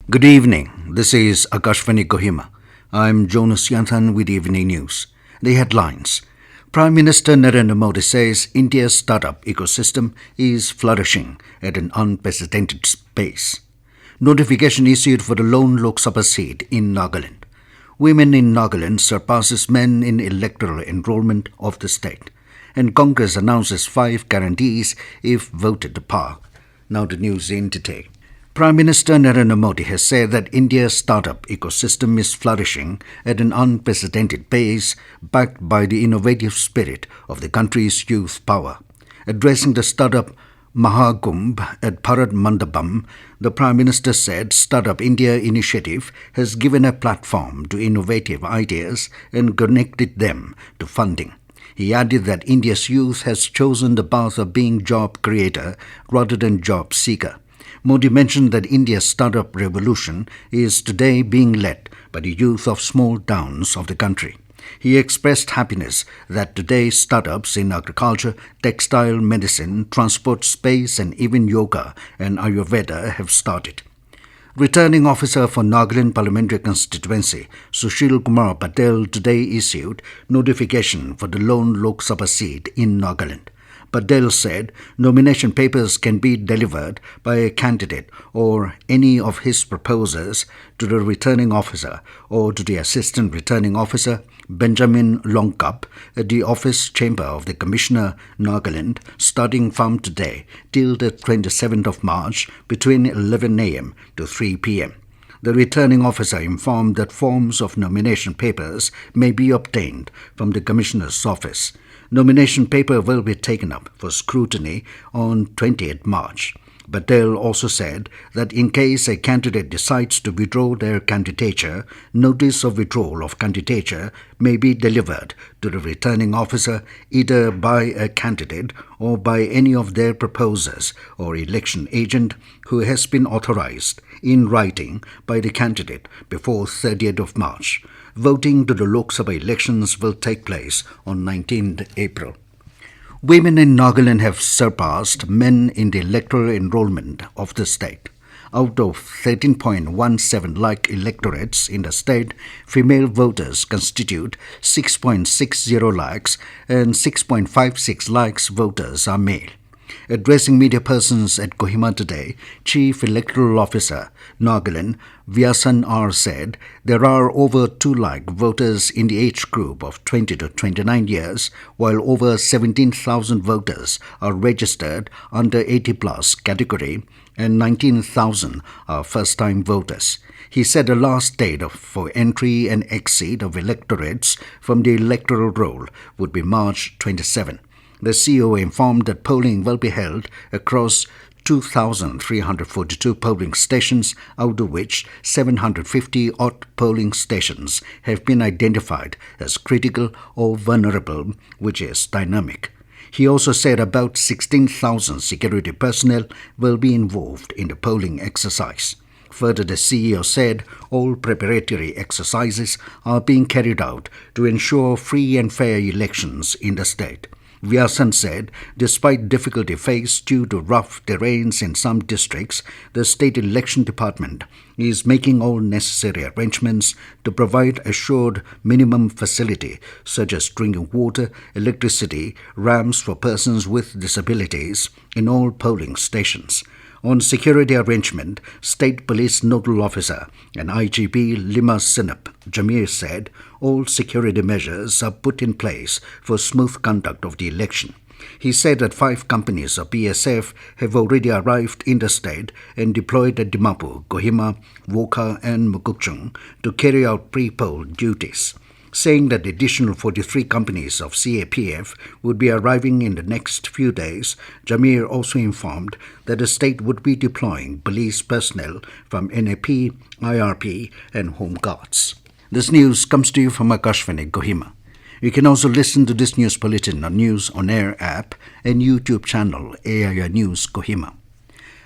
Good evening. This is Akashvani Kohima. I'm Jonas Yanthan with Evening News. The headlines. Prime Minister Narendra Modi says India's startup ecosystem is flourishing at an unprecedented pace. Notification issued for the lone Lok Sabha seat in Nagaland. Women in Nagaland surpasses men in electoral enrolment of the state. And Congress announces 5 guarantees if voted to power. Now the news in detail. Prime Minister Narendra Modi has said that India's startup ecosystem is flourishing at an unprecedented pace, backed by the innovative spirit of the country's youth power. Addressing the startup Mahakumbh at Bharat Mandapam, the Prime Minister said Startup India initiative has given a platform to innovative ideas and connected them to funding. He added that India's youth has chosen the path of being job creator rather than job seeker. Modi mentioned that India's startup revolution is today being led by the youth of small towns of the country. He expressed happiness that today's startups in agriculture, textile, medicine, transport, space, and even yoga and Ayurveda have started. Returning officer for Nagaland Parliamentary Constituency, Sushil Kumar Patel, today issued notification for the lone Lok Sabha seat in Nagaland. Patel said nomination papers can be delivered by a candidate or any of his proposers to the returning officer or to the assistant returning officer, Benjamin Longkap, at the office chamber of the Commissioner, Nagaland, starting from today till the 27th of March between 11 a.m. to 3 p.m. The returning officer informed that forms of nomination papers may be obtained from the Commissioner's office. Nomination paper will be taken up for scrutiny on 20th March. Patel also said that in case a candidate decides to withdraw their candidature, notice of withdrawal of candidature may be delivered to the returning officer either by a candidate or by any of their proposers or election agent who has been authorized in writing by the candidate before 30th of March. Voting to the Lok Sabha elections will take place on 19th April. Women in Nagaland have surpassed men in the electoral enrolment of the state. Out of 13.17 lakh electorates in the state, female voters constitute 6.60 lakhs and 6.56 lakhs voters are male. Addressing media persons at Kohima today, Chief Electoral Officer, Nagaland, Vyasan R. said there are over 2 lakh voters in the age group of 20 to 29 years, while over 17,000 voters are registered under 80-plus category and 19,000 are first-time voters. He said the last date for entry and exit of electorates from the electoral roll would be March 27. The CEO informed that polling will be held across 2,342 polling stations, out of which 750-odd polling stations have been identified as critical or vulnerable, which is dynamic. He also said about 16,000 security personnel will be involved in the polling exercise. Further, the CEO said all preparatory exercises are being carried out to ensure free and fair elections in the state. Vyasan said, despite difficulty faced due to rough terrains in some districts, the State Election Department is making all necessary arrangements to provide assured minimum facility such as drinking water, electricity, ramps for persons with disabilities in all polling stations. On security arrangement, State Police Nodal Officer and IGP Lima Sinap Jamir said all security measures are put in place for smooth conduct of the election. He said that 5 companies of BSF have already arrived in the state and deployed at Dimapur, Kohima, Wokha and Mukokchung to carry out pre-poll duties. Saying that the additional 43 companies of CAPF would be arriving in the next few days, Jamir also informed that the state would be deploying police personnel from NAP, IRP and Home Guards. This news comes to you from Akashvani, Kohima. You can also listen to this news bulletin on News On Air app and YouTube channel AIR News Kohima.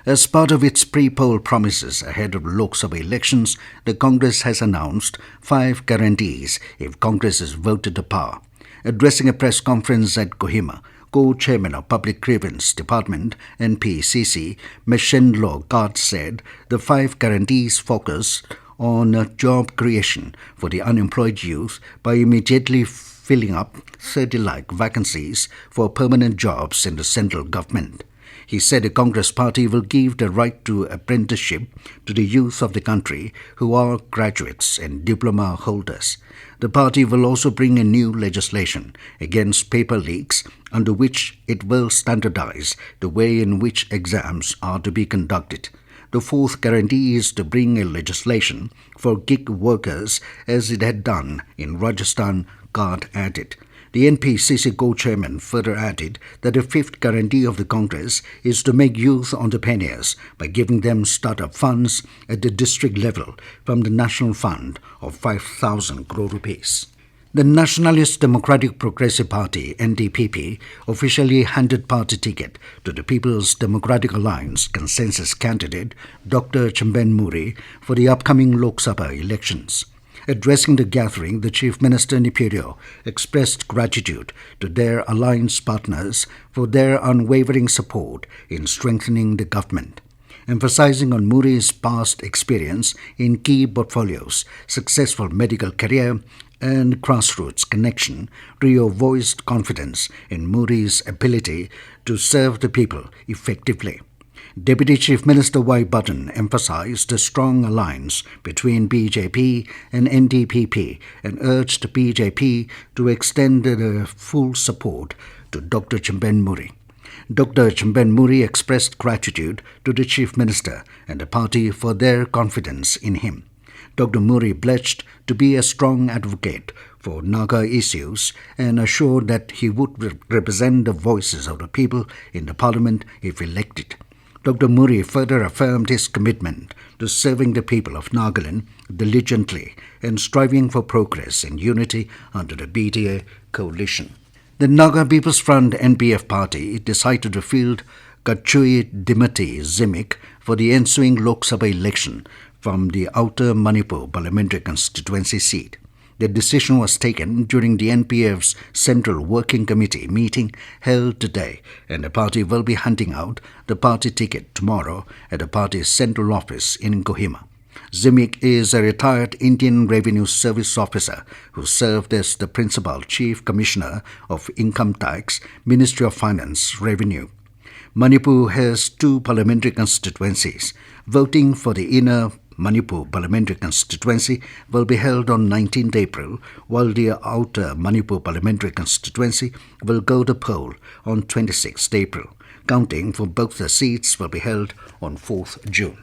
As part of its pre-poll promises ahead of Lok Sabha elections, the Congress has announced 5 guarantees if Congress is voted to power. Addressing a press conference at Kohima, Co-chairman of Public Grievance Department, NPCC, Meshenlo Gad said the 5 guarantees focus on job creation for the unemployed youth by immediately filling up 30 lakh vacancies for permanent jobs in the central government. He said the Congress party will give the right to apprenticeship to the youth of the country who are graduates and diploma holders. The party will also bring in new legislation against paper leaks under which it will standardize the way in which exams are to be conducted. The 4th guarantee is to bring a legislation for gig workers as it had done in Rajasthan, Gad added. The NPCC co-chairman further added that the 5th guarantee of the Congress is to make youth entrepreneurs by giving them startup funds at the district level from the National Fund of 5,000 crore rupees. The Nationalist Democratic Progressive Party, NDPP, officially handed party ticket to the People's Democratic Alliance consensus candidate Dr. Chemben Muri for the upcoming Lok Sabha elections. Addressing the gathering, the Chief Minister Nipirio expressed gratitude to their alliance partners for their unwavering support in strengthening the government. Emphasizing on Muri's past experience in key portfolios, successful medical career, and grassroots connection, Rio voiced confidence in Muri's ability to serve the people effectively. Deputy Chief Minister Y. Button emphasized a strong alliance between BJP and NDPP and urged BJP to extend their full support to Dr. Chemben Muri. Dr. Chemben Muri expressed gratitude to the Chief Minister and the party for their confidence in him. Dr. Muri pledged to be a strong advocate for Naga issues and assured that he would represent the voices of the people in the parliament if elected. Dr. Muri further affirmed his commitment to serving the people of Nagaland diligently and striving for progress and unity under the BDA coalition. The Naga People's Front NPF party decided to field Kachui Dimati Zimik for the ensuing Lok Sabha election from the Outer Manipur parliamentary constituency seat. The decision was taken during the NPF's Central Working Committee meeting held today, and the party will be handing out the party ticket tomorrow at the party's central office in Kohima. Zimik is a retired Indian Revenue Service officer who served as the Principal Chief Commissioner of Income Tax, Ministry of Finance, Revenue. Manipur has 2 parliamentary constituencies. Voting for the Inner Manipur parliamentary constituency will be held on 19th April, while the Outer Manipur parliamentary constituency will go to poll on 26th April. Counting for both the seats will be held on 4th June.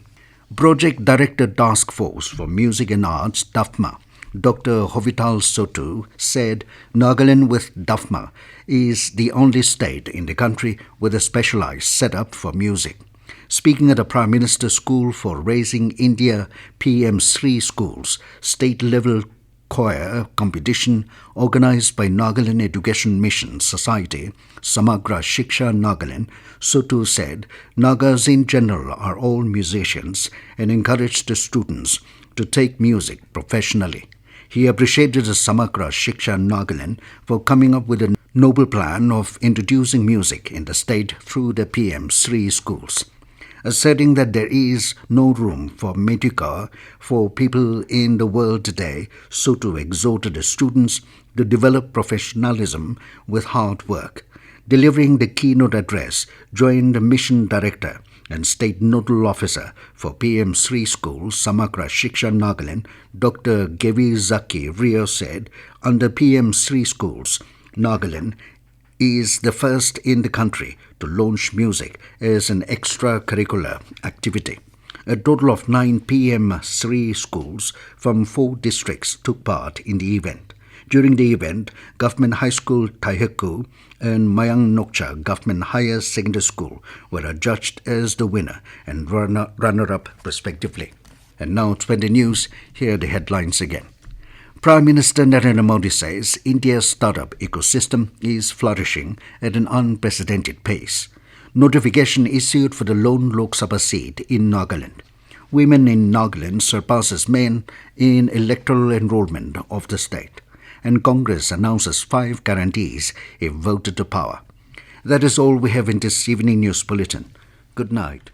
Project Director Task Force for Music and Arts, DAFMA, Dr. Hovital Sotu, said Nagaland with DAFMA is the only state in the country with a specialized setup for music. Speaking at the Prime Minister's School for Raising India PM3 Schools state-level choir competition organized by Nagaland Education Mission Society, Samagra Shiksha Nagaland, Sotu said Nagas in general are all musicians and encouraged the students to take music professionally. He appreciated the Samagra Shiksha Nagaland for coming up with a noble plan of introducing music in the state through the PM3 schools. Asserting that there is no room for mediocre for people in the world today, Sotu exhorted the students to develop professionalism with hard work. Delivering the keynote address, joined the mission director and state nodal officer for PM3 schools, Samagra Shiksha Nagaland, Dr. Gevi Zaki Rio said, under PM3 schools, Nagaland is the first in the country to launch music as an extracurricular activity. A total of 9 PM3 schools from 4 districts took part in the event. During the event, Government High School Taihaku and Mayang Nokcha Government Higher Secondary School were adjudged as the winner and runner-up respectively. And now 20 news, here are the headlines again. Prime Minister Narendra Modi says India's startup ecosystem is flourishing at an unprecedented pace. Notification issued for the lone Lok Sabha seat in Nagaland. Women in Nagaland surpasses men in electoral enrolment of the state. And Congress announces 5 guarantees if voted to power. That is all we have in this evening news bulletin. Good night.